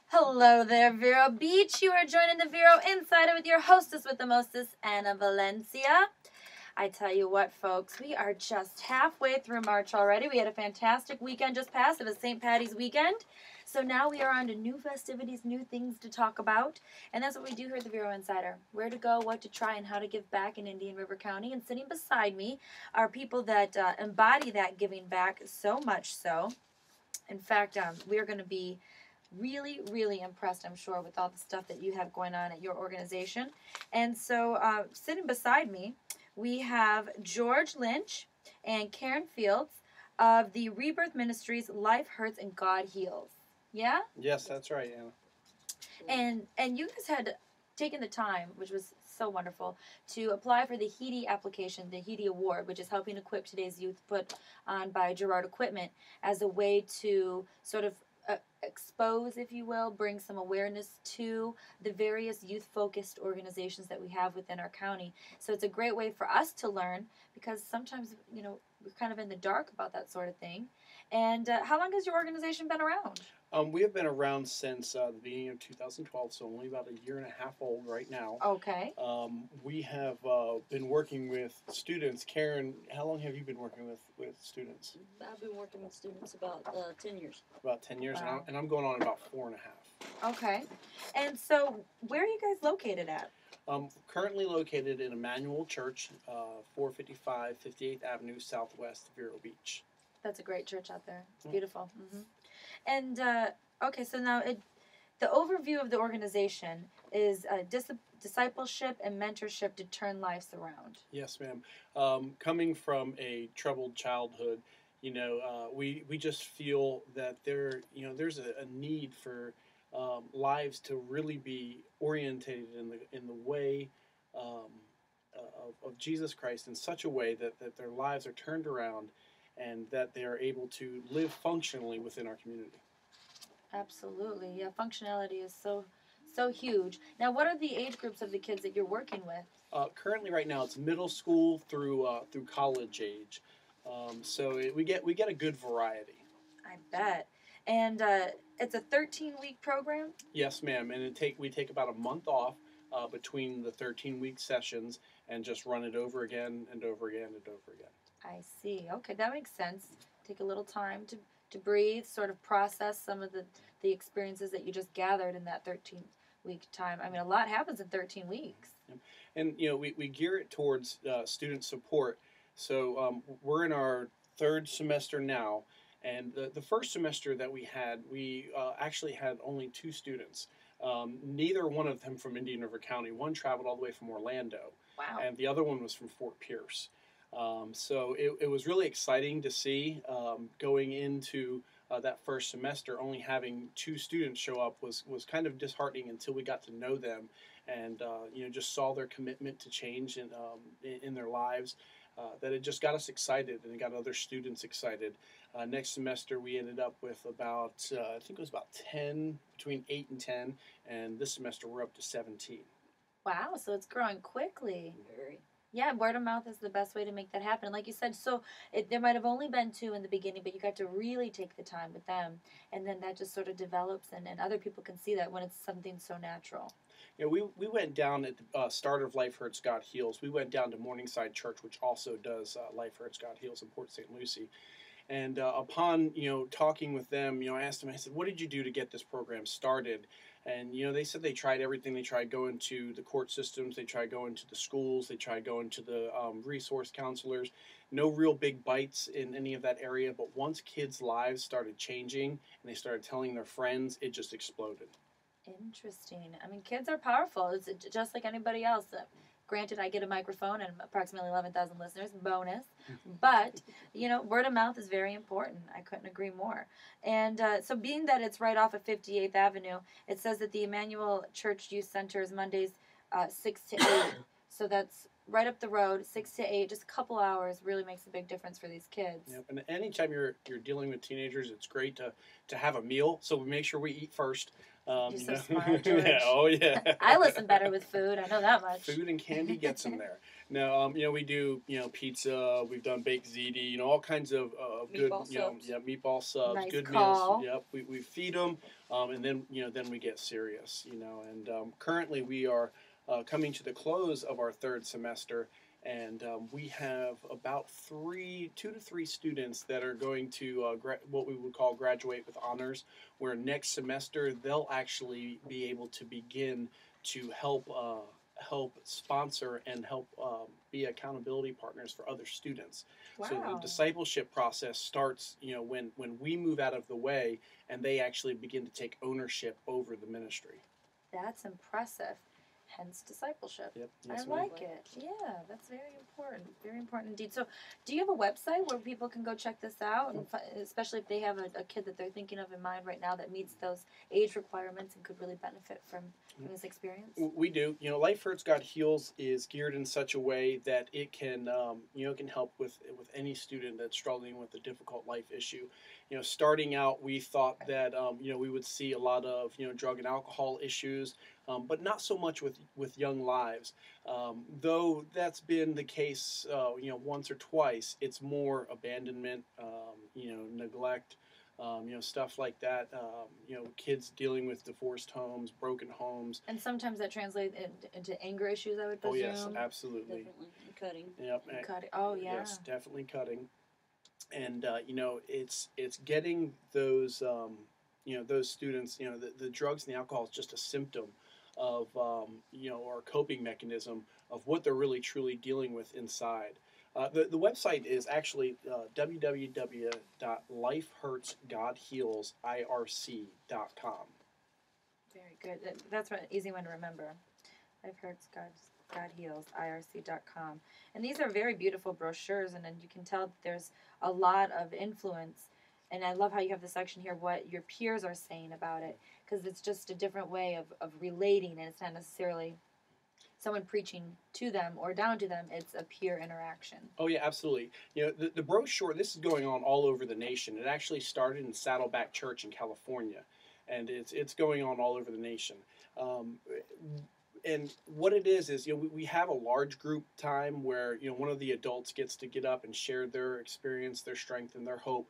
Hello there, Vero Beach. You are joining the Vero Insider with your hostess with the mostest, Anna Valencia. I tell you what, folks, we are just halfway through March already. We had a fantastic weekend just passed. It was St. Patty's weekend. So now we are on to new festivities, new things to talk about. And that's what we do here at the Vero Insider. Where to go, what to try, and how to give back in Indian River County. And sitting beside me are people that embody that giving back so much so. In fact, we are going to be really impressed, I'm sure, with all the stuff that you have going on at your organization. And so sitting beside me, we have George Lynch and Karen Fields of the Rebirth Ministries Life Hurts and God Heals. Yeah? Yes, that's right, Anna. And you guys had taken the time, which was so wonderful, to apply for the HETY application, the HETY Award, which is helping equip today's youth, put on by Gerard Equipment, as a way to sort of expose, if you will, bring some awareness to the various youth-focused organizations that we have within our county. So it's a great way for us to learn, because sometimes, you know, we're kind of in the dark about that sort of thing. And how long has your organization been around? We have been around since the beginning of 2012, so only about a year and a half old right now. Okay. We have been working with students. Karen, how long have you been working with students? I've been working with students about 10 years. About 10 years, Wow. and I'm going on about 4.5. Okay. And so where are you guys located at? Currently located in Emmanuel Church, 455 58th Avenue Southwest, Vero Beach. That's a great church out there. It's beautiful. Mm-hmm. And, okay, so now the overview of the organization is discipleship and mentorship to turn lives around. Yes, ma'am. Coming from a troubled childhood, you know, we just feel that there's a need for lives to really be orientated in the way of Jesus Christ, in such a way that their lives are turned around and that they are able to live functionally within our community. Absolutely. Yeah, functionality is so huge. Now, what are the age groups of the kids that you're working with? Currently, right now, it's middle school through college age, so we get a good variety. I bet. And it's a 13-week program? Yes, ma'am, and we take about a month off between the 13-week sessions and just run it over again and over again and over again. I see. Okay, that makes sense. Take a little time to breathe, sort of process some of the experiences that you just gathered in that 13-week time. I mean, a lot happens in 13 weeks. And, you know, we gear it towards student support. So we're in our third semester now, and the first semester that we actually had only 2 students. Neither one of them from Indian River County. One traveled all the way from Orlando. Wow. And the other one was from Fort Pierce. So it was really exciting to see going into that first semester. Only having 2 students show up was kind of disheartening until we got to know them and just saw their commitment to change in their lives. That it just got us excited, and it got other students excited. Next semester we ended up with about I think it was about 10, between 8 and 10, and this semester we're up to 17. Wow, so it's growing quickly. Very. Yeah, word of mouth is the best way to make that happen. Like you said, so there might have only been 2 in the beginning, but you got to really take the time with them, and then that just sort of develops, and other people can see that when it's something so natural. Yeah, we went down at the start of Life Hurts, God Heals. We went down to Morningside Church, which also does Life Hurts, God Heals in Port St. Lucie. And upon talking with them, I asked them. I said, "What did you do to get this program started?" And they said they tried everything. They tried going to the court systems. They tried going to the schools. They tried going to the resource counselors. No real big bites in any of that area. But once kids' lives started changing and they started telling their friends, it just exploded. Interesting. I mean, kids are powerful. It's just like anybody else. Granted, I get a microphone and approximately 11,000 listeners, bonus. But, word of mouth is very important. I couldn't agree more. And so being that it's right off of 58th Avenue, it says that the Emmanuel Church Youth Center is Mondays 6 to 8. So that's right up the road, 6 to 8, just a couple hours really makes a big difference for these kids. Yep. And anytime you're dealing with teenagers, it's great to have a meal. So we make sure we eat first. You're so smart, George. Yeah, oh yeah. I listen better with food. I know that much. Food and candy gets them there. Now, we do, pizza. We've done baked ziti. All kinds of good, Meatball subs. meatball subs, Nice good call. meals. Yep, we feed them, and then, then we get serious. And currently we are coming to the close of our third semester, and we have about 2 to 3 students that are going to what we would call graduate with honors, where next semester they'll actually be able to begin to help sponsor and help be accountability partners for other students. Wow. So the discipleship process starts, when we move out of the way and they actually begin to take ownership over the ministry. That's impressive. Hence discipleship. Yep. I Yes, like it. Yeah, that's very important. Very important indeed. So, do you have a website where people can go check this out, and especially if they have a kid that they're thinking of in mind right now that meets those age requirements and could really benefit from this experience? We do. Life Hurts, God Heals is geared in such a way that it can, can help with any student that's struggling with a difficult life issue. Starting out, we thought that, we would see a lot of, drug and alcohol issues, but not so much with young lives. Though that's been the case, once or twice, it's more abandonment, neglect, stuff like that. Kids dealing with divorced homes, broken homes. And sometimes that translates into anger issues, I would presume. Oh yes, absolutely. Definitely. And cutting. Yep. And cutting. Oh yeah. Yes, definitely cutting. And it's getting those those students. The drugs and the alcohol is just a symptom of or a coping mechanism of what they're really truly dealing with inside. The website is actually www.lifehurtsgodhealsirc.com. Very good. That's an easy one to remember. Life Hurts, God Heals, IRC.com. And these are very beautiful brochures, and then you can tell that there's a lot of influence. And I love how you have the section here, what your peers are saying about it, because it's just a different way of relating, and it's not necessarily someone preaching to them or down to them. It's a peer interaction. Oh yeah, absolutely. The brochure, this is going on all over the nation. It actually started in Saddleback Church in California, and it's going on all over the nation. And what it is we have a large group time where one of the adults gets to get up and share their experience, their strength, and their hope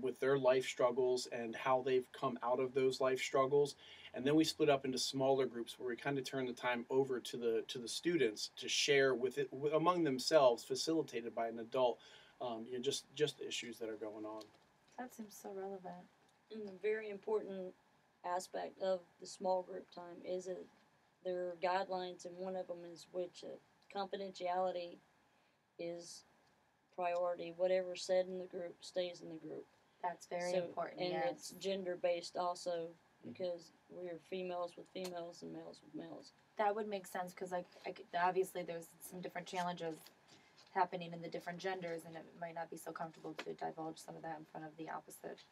with their life struggles and how they've come out of those life struggles. And then we split up into smaller groups where we kind of turn the time over to the students to share among themselves, facilitated by an adult, just the issues that are going on. That seems so relevant. And a very important aspect of the small group time is that there are guidelines, and one of them is which confidentiality is priority. Whatever's said in the group stays in the group. That's very important. And yes. it's gender based also, because we're females with females and males with males. That would make sense, because obviously there's some different challenges happening in the different genders, and it might not be so comfortable to divulge some of that in front of the opposite.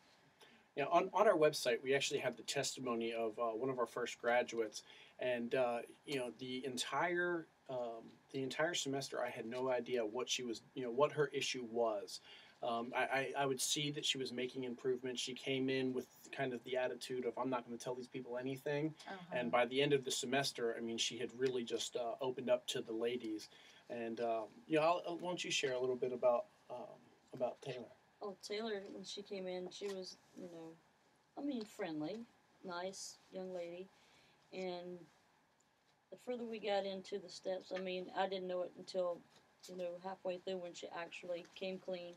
On our website, we actually have the testimony of one of our first graduates, and the entire semester, I had no idea what she was, what her issue was. I would see that she was making improvements. She came in with kind of the attitude of, I'm not going to tell these people anything. Uh-huh. And by the end of the semester, she had really just opened up to the ladies. And why don't you share a little bit about Taylor? Oh, Taylor, when she came in, she was, friendly, nice young lady. And the further we got into the steps, I didn't know it until, halfway through when she actually came clean.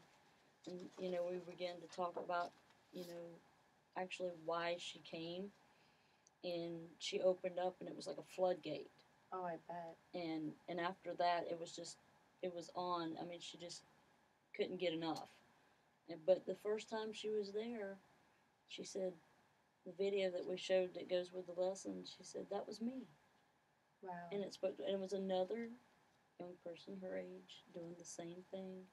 And, we began to talk about, actually why she came. And she opened up, and it was like a floodgate. Oh, I bet. And after that, it was on. She just couldn't get enough. But the first time she was there, she said, the video that we showed that goes with the lesson, she said, that was me. Wow. And it was another young person her age doing the same thing.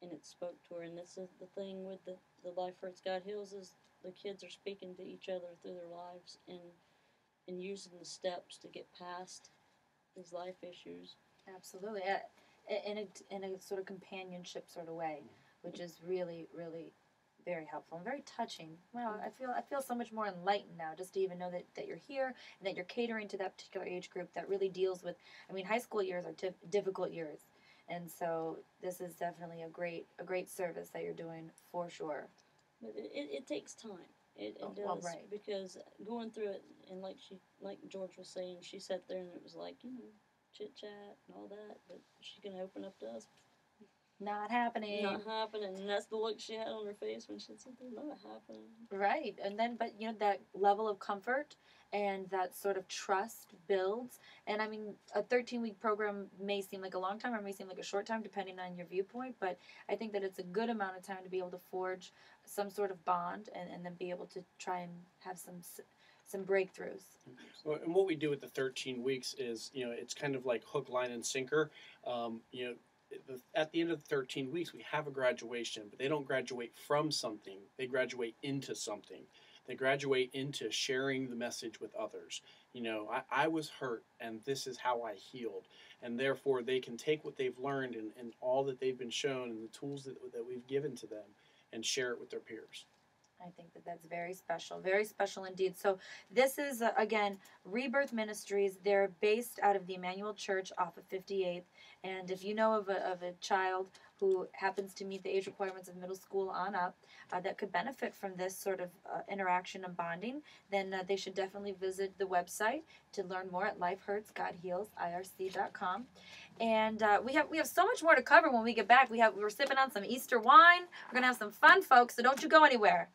And it spoke to her. And this is the thing with the Life Hurts, God Heals, is the kids are speaking to each other through their lives and using the steps to get past these life issues. Absolutely. In a sort of companionship sort of way, which is really, really very helpful and very touching. Wow, I feel so much more enlightened now just to even know that you're here and that you're catering to that particular age group that really deals with. I mean, high school years are difficult years, and so this is definitely a great service that you're doing for sure. But it takes time. It does, well, right. because going through it, and like George was saying, she sat there and it was like, chit chat and all that, but she's gonna open up to us. Not happening. Not happening, and that's the look she had on her face when she said, "Not happening." Right, and then but that level of comfort and that sort of trust builds. And I mean, a 13-week program may seem like a long time or may seem like a short time depending on your viewpoint, but I think that it's a good amount of time to be able to forge some sort of bond and then be able to try and have some breakthroughs. Well, and what we do with the 13 weeks is, it's kind of like hook, line, and sinker. At the end of the 13 weeks, we have a graduation, but they don't graduate from something. They graduate into something. They graduate into sharing the message with others. I was hurt, and this is how I healed. And therefore, they can take what they've learned and all that they've been shown and the tools that we've given to them and share it with their peers. I think that that's very special indeed. So this is, again, Rebirth Ministries. They're based out of the Emmanuel Church off of 58th. And if you know of a child who happens to meet the age requirements of middle school on up that could benefit from this sort of interaction and bonding, then they should definitely visit the website to learn more at lifehurtsgodhealsirc.com. And we have so much more to cover when we get back. We're sipping on some Easter wine. We're going to have some fun, folks, so don't you go anywhere.